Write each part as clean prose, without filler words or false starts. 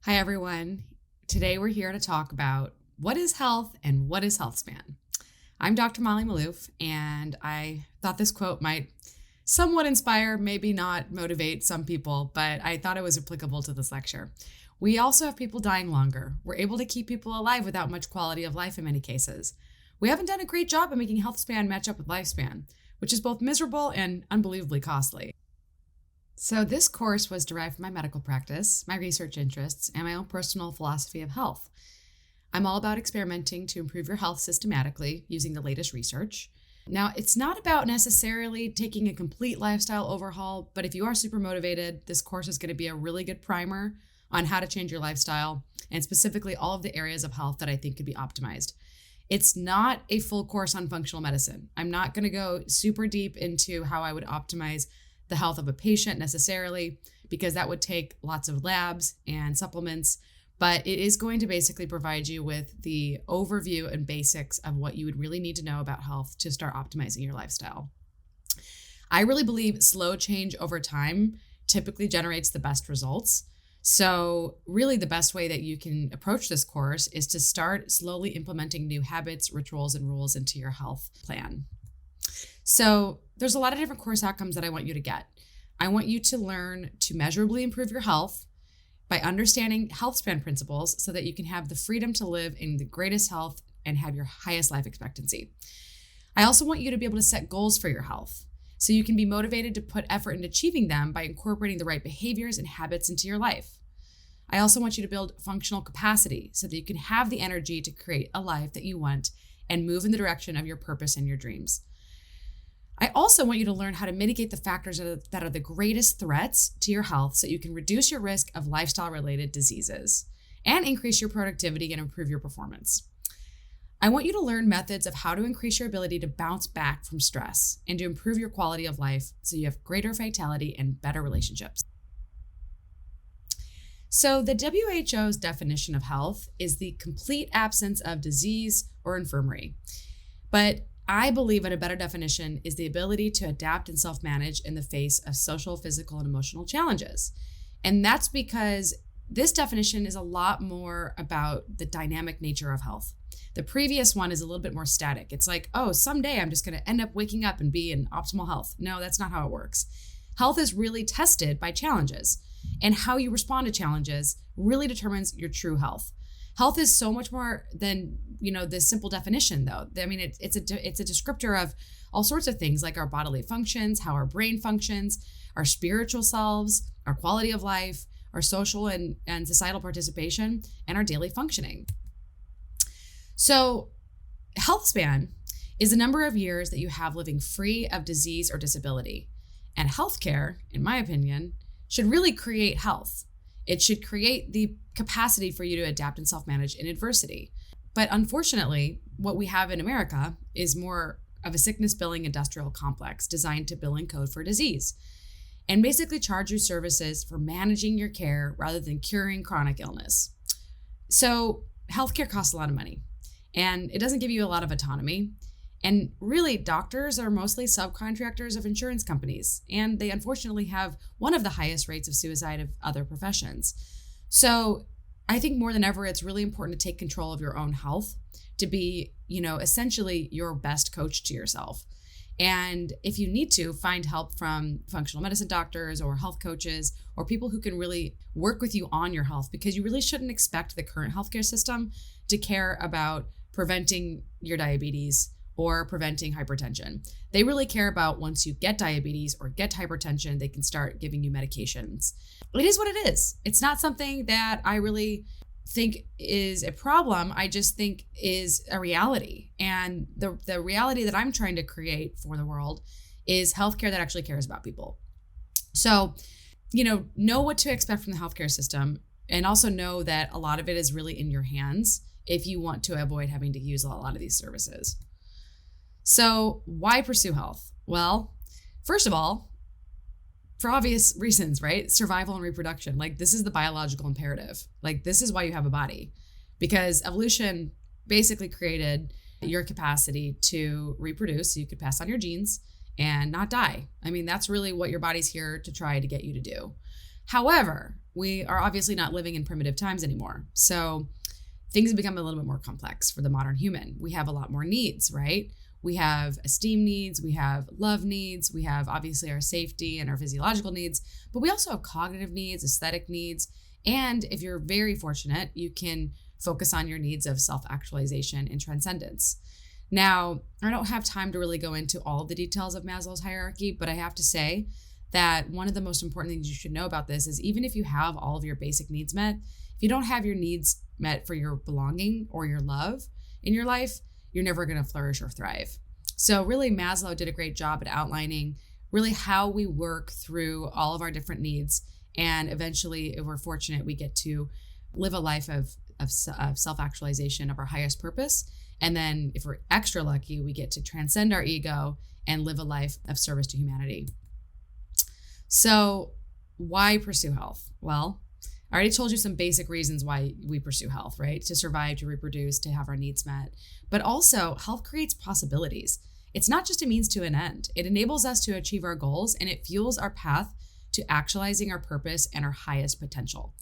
Hi, everyone. Today we're here to talk about what is health and what is Healthspan. I'm Dr. Molly Maloof, and I thought this quote might somewhat inspire, maybe not motivate some people, but I thought it was applicable to this lecture. We also have people dying longer. We're able to keep people alive without much quality of life in many cases. We haven't done a great job of making Healthspan match up with lifespan, which is both miserable and unbelievably costly. So this course was derived from my medical practice, my research interests, and my own personal philosophy of health. I'm all about experimenting to improve your health systematically using the latest research. Now, it's not about necessarily taking a complete lifestyle overhaul, but if you are super motivated, this course is going to be a really good primer on how to change your lifestyle and specifically all of the areas of health that I think could be optimized. It's not a full course on functional medicine. I'm not going to go super deep into how I would optimize the health of a patient necessarily, because that would take lots of labs and supplements, but it is going to basically provide you with the overview and basics of what you would really need to know about health to start optimizing your lifestyle. I really believe slow change over time typically generates the best results. So really the best way that you can approach this course is to start slowly implementing new habits, rituals, and rules into your health plan. So there's a lot of different course outcomes that I want you to get. I want you to learn to measurably improve your health by understanding Healthspan principles so that you can have the freedom to live in the greatest health and have your highest life expectancy. I also want you to be able to set goals for your health so you can be motivated to put effort into achieving them by incorporating the right behaviors and habits into your life. I also want you to build functional capacity so that you can have the energy to create a life that you want and move in the direction of your purpose and your dreams. I also want you to learn how to mitigate the factors that are the greatest threats to your health so you can reduce your risk of lifestyle-related diseases and increase your productivity and improve your performance. I want you to learn methods of how to increase your ability to bounce back from stress and to improve your quality of life so you have greater vitality and better relationships. So the WHO's definition of health is the complete absence of disease or infirmity. But I believe that a better definition is the ability to adapt and self-manage in the face of social, physical, and emotional challenges. And that's because this definition is a lot more about the dynamic nature of health. The previous one is a little bit more static. It's like, oh, someday I'm just going to end up waking up and be in optimal health. No, that's not how it works. Health is really tested by challenges, and how you respond to challenges really determines your true health. Health is so much more than, this simple definition, though. I mean, it's a descriptor of all sorts of things like our bodily functions, how our brain functions, our spiritual selves, our quality of life, our social and societal participation, and our daily functioning. So health span is the number of years that you have living free of disease or disability. And healthcare, in my opinion, should really create health. It should create the capacity for you to adapt and self-manage in adversity. But unfortunately, what we have in America is more of a sickness billing industrial complex designed to bill and code for disease and basically charge you services for managing your care rather than curing chronic illness. So healthcare costs a lot of money and it doesn't give you a lot of autonomy. And really, doctors are mostly subcontractors of insurance companies, and they unfortunately have one of the highest rates of suicide of other professions. So I think more than ever, it's really important to take control of your own health, to be, essentially your best coach to yourself. And if you need to, find help from functional medicine doctors or health coaches or people who can really work with you on your health, because you really shouldn't expect the current healthcare system to care about preventing your diabetes or preventing hypertension. They really care about once you get diabetes or get hypertension, they can start giving you medications. It is what it is. It's not something that I really think is a problem. I just think is a reality. And the reality that I'm trying to create for the world is healthcare that actually cares about people. So, know what to expect from the healthcare system, and also know that a lot of it is really in your hands if you want to avoid having to use a lot of these services. So why pursue health? Well, first of all, for obvious reasons, right? Survival and reproduction. Like, this is the biological imperative. Like, this is why you have a body, because evolution basically created your capacity to reproduce so you could pass on your genes and not die. I mean, that's really what your body's here to try to get you to do. However, we are obviously not living in primitive times anymore. So things have become a little bit more complex for the modern human. We have a lot more needs, right? We have esteem needs, we have love needs, we have obviously our safety and our physiological needs, but we also have cognitive needs, aesthetic needs, and if you're very fortunate, you can focus on your needs of self-actualization and transcendence. Now, I don't have time to really go into all of the details of Maslow's hierarchy, but I have to say that one of the most important things you should know about this is even if you have all of your basic needs met, if you don't have your needs met for your belonging or your love in your life, you're never going to flourish or thrive. So really, Maslow did a great job at outlining really how we work through all of our different needs. And eventually, if we're fortunate, we get to live a life of self-actualization of our highest purpose. And then if we're extra lucky, we get to transcend our ego and live a life of service to humanity. So why pursue health? Well, I already told you some basic reasons why we pursue health, right? To survive, to reproduce, to have our needs met. But also, health creates possibilities. It's not just a means to an end. It enables us to achieve our goals, and it fuels our path to actualizing our purpose and our highest potential.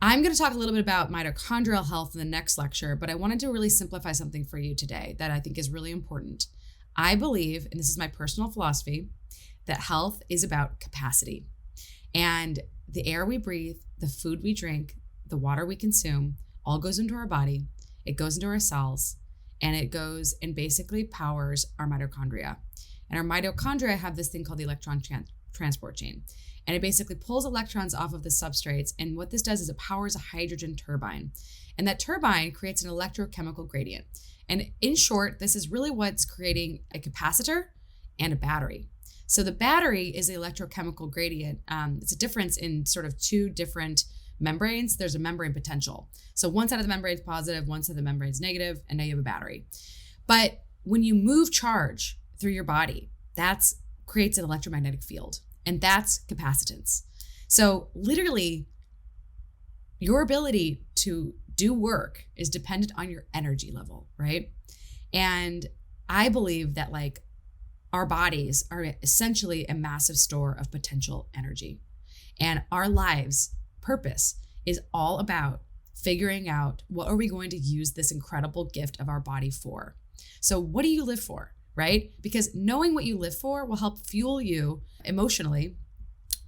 I'm going to talk a little bit about mitochondrial health in the next lecture, but I wanted to really simplify something for you today that I think is really important. I believe, and this is my personal philosophy, that health is about capacity. And the air we breathe, the food we drink, the water we consume, all goes into our body, it goes into our cells, and it goes and basically powers our mitochondria. And our mitochondria have this thing called the electron transport chain. And it basically pulls electrons off of the substrates. And what this does is it powers a hydrogen turbine. And that turbine creates an electrochemical gradient. And in short, this is really what's creating a capacitor and a battery. So the battery is the electrochemical gradient. It's a difference in sort of two different membranes. There's a membrane potential. So one side of the membrane is positive, one side of the membrane is negative, and now you have a battery. But when you move charge through your body, that creates an electromagnetic field, and that's capacitance. So literally, your ability to do work is dependent on your energy level, right? And I believe that our bodies are essentially a massive store of potential energy. And our lives' purpose is all about figuring out what are we going to use this incredible gift of our body for. So what do you live for, right? Because knowing what you live for will help fuel you emotionally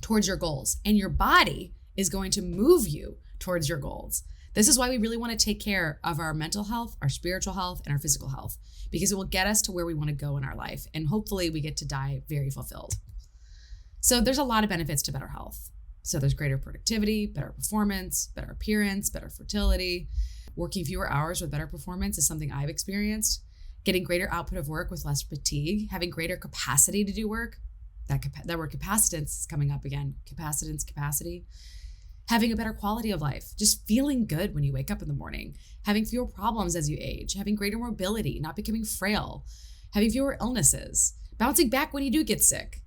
towards your goals. And your body is going to move you towards your goals. This is why we really want to take care of our mental health, our spiritual health, and our physical health, because it will get us to where we want to go in our life. And hopefully we get to die very fulfilled. So there's a lot of benefits to better health. So there's greater productivity, better performance, better appearance, better fertility. Working fewer hours with better performance is something I've experienced. Getting greater output of work with less fatigue, having greater capacity to do work. That word capacitance is coming up again. Capacitance, capacity. Having a better quality of life, just feeling good when you wake up in the morning, having fewer problems as you age, having greater mobility, not becoming frail, having fewer illnesses, bouncing back when you do get sick,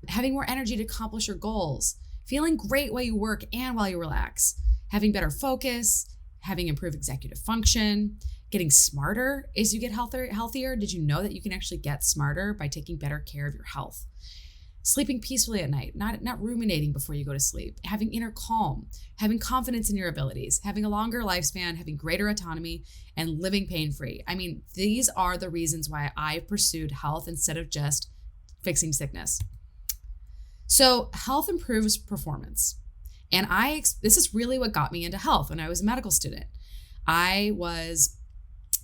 having more energy to accomplish your goals, feeling great while you work and while you relax, having better focus, having improved executive function, getting smarter as you get healthier. Did you know that you can actually get smarter by taking better care of your health? Sleeping peacefully at night, not ruminating before you go to sleep, having inner calm, having confidence in your abilities, having a longer lifespan, having greater autonomy, and living pain-free. I mean, these are the reasons why I pursued health instead of just fixing sickness. So health improves performance. And this is really what got me into health when I was a medical student. I was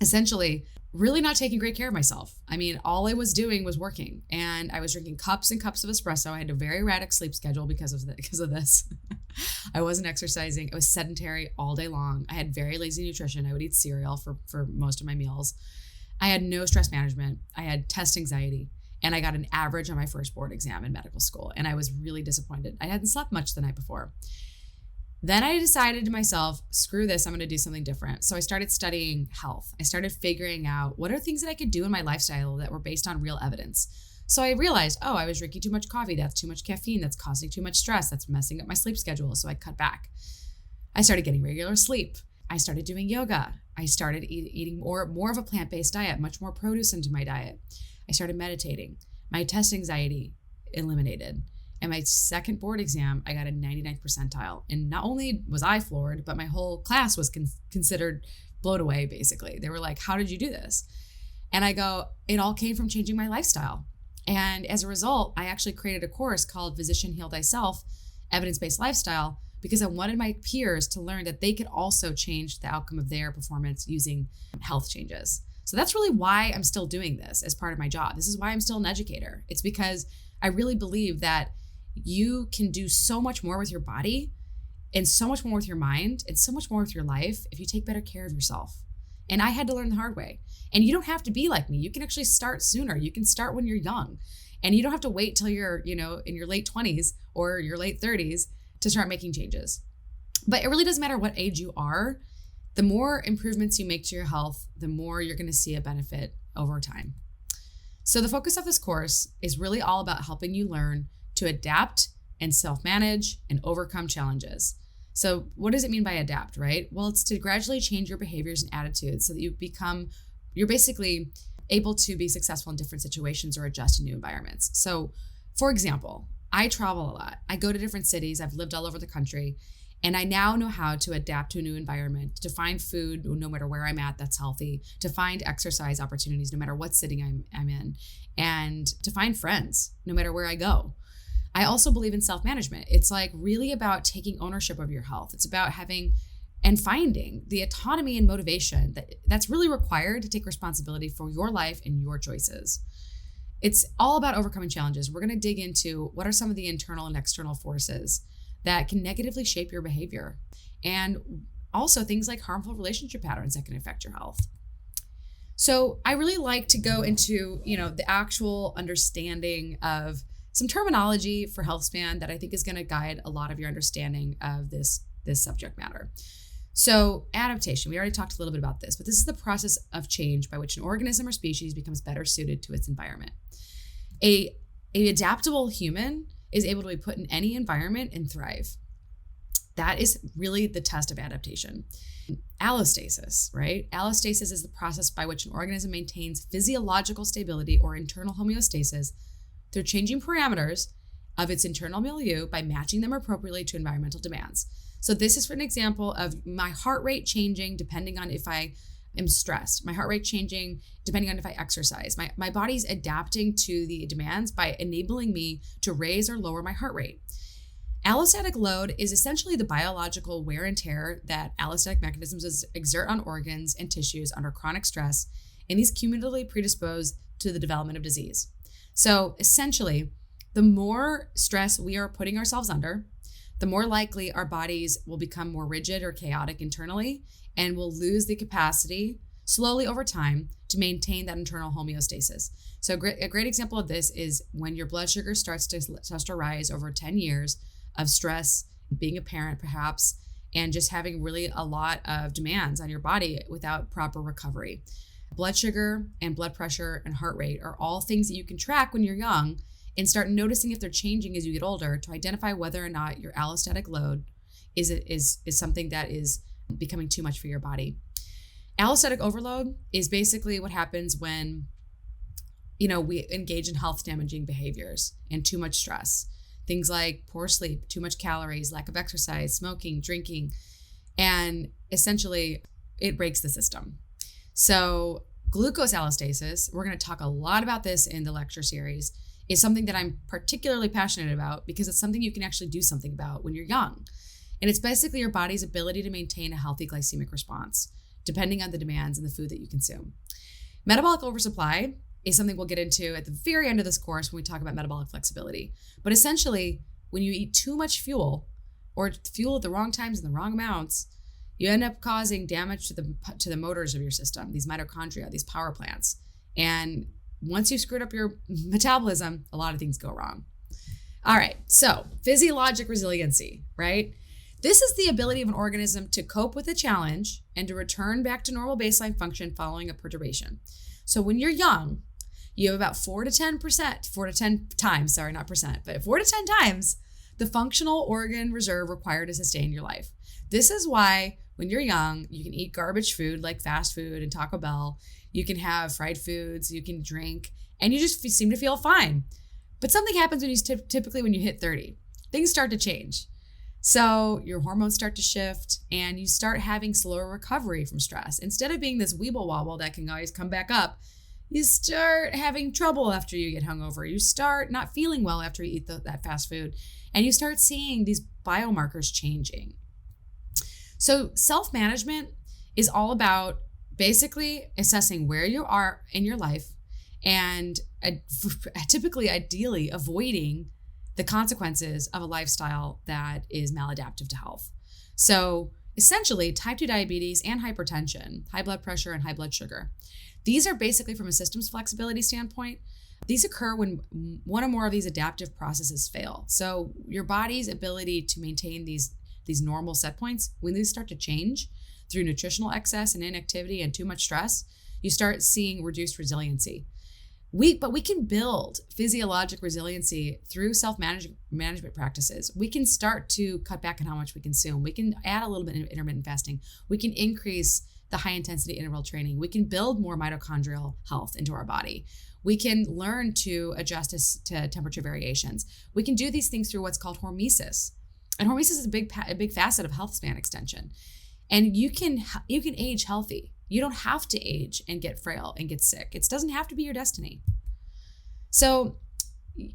essentially really not taking great care of myself. I mean, all I was doing was working, and I was drinking cups and cups of espresso. I had a very erratic sleep schedule because of this. I wasn't exercising. I was sedentary all day long. I had very lazy nutrition. I would eat cereal for most of my meals. I had no stress management. I had test anxiety, and I got an average on my first board exam in medical school, and I was really disappointed. I hadn't slept much the night before. Then I decided to myself, screw this, I'm going to do something different. So I started studying health. I started figuring out what are things that I could do in my lifestyle that were based on real evidence. So I realized, I was drinking too much coffee. That's too much caffeine. That's causing too much stress. That's messing up my sleep schedule. So I cut back. I started getting regular sleep. I started doing yoga. I started eating more of a plant-based diet, much more produce into my diet. I started meditating. My test anxiety eliminated. And my second board exam, I got a 99th percentile. And not only was I floored, but my whole class was considered blown away, basically. They were like, how did you do this? And I go, it all came from changing my lifestyle. And as a result, I actually created a course called Physician Heal Thyself, Evidence-Based Lifestyle, because I wanted my peers to learn that they could also change the outcome of their performance using health changes. So that's really why I'm still doing this as part of my job. This is why I'm still an educator. It's because I really believe that you can do so much more with your body and so much more with your mind and so much more with your life if you take better care of yourself. And I had to learn the hard way. And you don't have to be like me. You can actually start sooner. You can start when you're young. And you don't have to wait till you're, in your late 20s or your late 30s to start making changes. But it really doesn't matter what age you are. The more improvements you make to your health, the more you're going to see a benefit over time. So the focus of this course is really all about helping you learn to adapt and self-manage and overcome challenges. So what does it mean by adapt, right? Well, it's to gradually change your behaviors and attitudes so that you're basically able to be successful in different situations or adjust to new environments. So for example, I travel a lot. I go to different cities. I've lived all over the country. And I now know how to adapt to a new environment, to find food, no matter where I'm at, that's healthy, to find exercise opportunities, no matter what city I'm in, and to find friends, no matter where I go. I also believe in self-management. It's like really about taking ownership of your health. It's about having and finding the autonomy and motivation that's really required to take responsibility for your life and your choices. It's all about overcoming challenges. We're going to dig into what are some of the internal and external forces that can negatively shape your behavior, and also things like harmful relationship patterns that can affect your health. So I really like to go into, the actual understanding of some terminology for Healthspan that I think is going to guide a lot of your understanding of this subject matter. So adaptation, we already talked a little bit about this, but this is the process of change by which an organism or species becomes better suited to its environment. A adaptable human is able to be put in any environment and thrive. That is really the test of adaptation. Allostasis, right? Allostasis is the process by which an organism maintains physiological stability or internal homeostasis through changing parameters of its internal milieu by matching them appropriately to environmental demands. So this is for an example of my heart rate changing depending on if I am stressed, my heart rate changing depending on if I exercise. My body's adapting to the demands by enabling me to raise or lower my heart rate. Allostatic load is essentially the biological wear and tear that allostatic mechanisms exert on organs and tissues under chronic stress, and these cumulatively predispose to the development of disease. So essentially, the more stress we are putting ourselves under, the more likely our bodies will become more rigid or chaotic internally and will lose the capacity slowly over time to maintain that internal homeostasis. So a great example of this is when your blood sugar starts to rise over 10 years of stress, being a parent perhaps, and just having really a lot of demands on your body without proper recovery. Blood sugar and blood pressure and heart rate are all things that you can track when you're young and start noticing if they're changing as you get older to identify whether or not your allostatic load is something that is becoming too much for your body. Allostatic overload is basically what happens when, we engage in health damaging behaviors and too much stress. Things like poor sleep, too much calories, lack of exercise, smoking, drinking, and essentially it breaks the system. So glucose allostasis, we're going to talk a lot about this in the lecture series, is something that I'm particularly passionate about because it's something you can actually do something about when you're young. And it's basically your body's ability to maintain a healthy glycemic response, depending on the demands and the food that you consume. Metabolic oversupply is something we'll get into at the very end of this course when we talk about metabolic flexibility. But essentially, when you eat too much fuel or fuel at the wrong times and the wrong amounts, you end up causing damage to the motors of your system, these mitochondria, these power plants. And once you've screwed up your metabolism, a lot of things go wrong. All right, so physiologic resiliency, right? This is the ability of an organism to cope with a challenge and to return back to normal baseline function following a perturbation. So when you're young, you have about 4 to 10 times the functional organ reserve required to sustain your life. This is why when you're young, you can eat garbage food like fast food and Taco Bell. You can have fried foods, you can drink, and you just seem to feel fine. But something happens when typically when you hit 30, things start to change. So your hormones start to shift and you start having slower recovery from stress. Instead of being this weeble wobble that can always come back up, you start having trouble after you get hungover. You start not feeling well after you eat that fast food, and you start seeing these biomarkers changing. So self-management is all about basically assessing where you are in your life and typically, ideally, avoiding the consequences of a lifestyle that is maladaptive to health. So essentially, type 2 diabetes and hypertension, high blood pressure and high blood sugar. These are basically, from a systems flexibility standpoint, these occur when one or more of these adaptive processes fail. So your body's ability to maintain these normal set points, when these start to change through nutritional excess and inactivity and too much stress, you start seeing reduced resiliency. But we can build physiologic resiliency through self-management practices. We can start to cut back on how much we consume. We can add a little bit of intermittent fasting. We can increase the high intensity interval training. We can build more mitochondrial health into our body. We can learn to adjust to temperature variations. We can do these things through what's called hormesis. And hormesis is a big facet of health span extension. And you can age healthy. You don't have to age and get frail and get sick. It doesn't have to be your destiny. So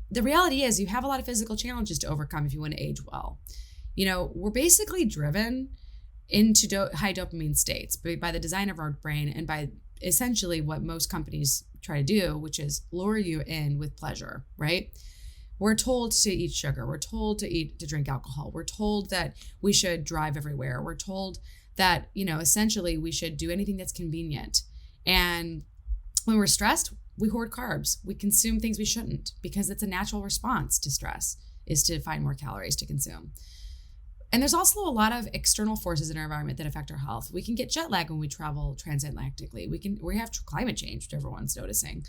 the reality is you have a lot of physical challenges to overcome if you want to age well. We're basically driven into high dopamine states by the design of our brain and by essentially what most companies try to do, which is lure you in with pleasure, right? We're told to eat sugar. We're told to drink alcohol. We're told that we should drive everywhere. We're told that, essentially we should do anything that's convenient. And when we're stressed, we hoard carbs. We consume things we shouldn't because it's a natural response to stress is to find more calories to consume. And there's also a lot of external forces in our environment that affect our health. We can get jet lag when we travel transatlantically. We have climate change, which everyone's noticing.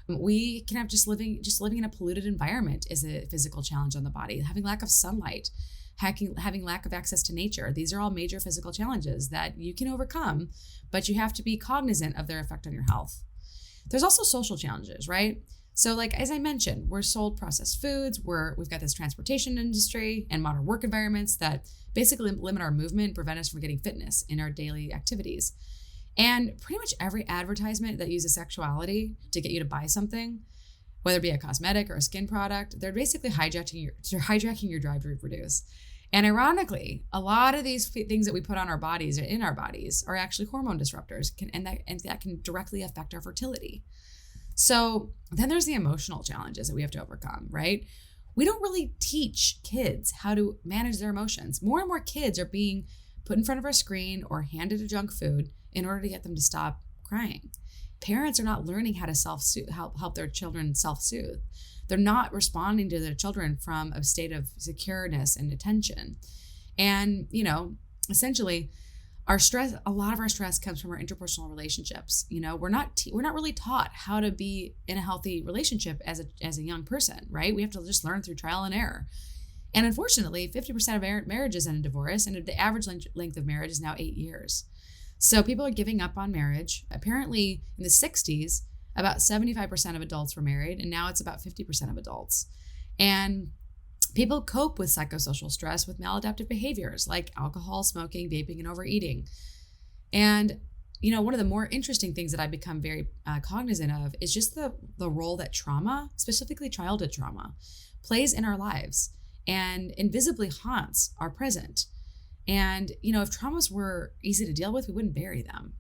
We can have just living in a polluted environment is a physical challenge on the body. Having lack of sunlight, having lack of access to nature. These are all major physical challenges that you can overcome, but you have to be cognizant of their effect on your health. There's also social challenges, right? So like, as I mentioned, we're sold processed foods. We've got this transportation industry and modern work environments that basically limit our movement, prevent us from getting fitness in our daily activities. And pretty much every advertisement that uses sexuality to get you to buy something, whether it be a cosmetic or a skin product, they're basically hijacking your drive to reproduce. And ironically, a lot of these things that we put on our bodies or in our bodies are actually hormone disruptors, and that can directly affect our fertility. So then there's the emotional challenges that we have to overcome, right? We don't really teach kids how to manage their emotions. More and more kids are being put in front of a screen or handed a junk food in order to get them to stop crying. Parents are not learning how to help their children self-soothe. They're not responding to their children from a state of secureness and attention. And, essentially, a lot of our stress comes from our interpersonal relationships. We're not really taught how to be in a healthy relationship as a young person, right? We have to just learn through trial and error. And unfortunately, 50% of marriages end in divorce, and the average length of marriage is now 8 years. So people are giving up on marriage. Apparently, in the 60s, about 75% of adults were married, and now it's about 50% of adults. And people cope with psychosocial stress with maladaptive behaviors like alcohol, smoking, vaping, and overeating. And, one of the more interesting things that I've become very cognizant of is just the role that trauma, specifically childhood trauma, plays in our lives and invisibly haunts our present. And, if traumas were easy to deal with, we wouldn't bury them.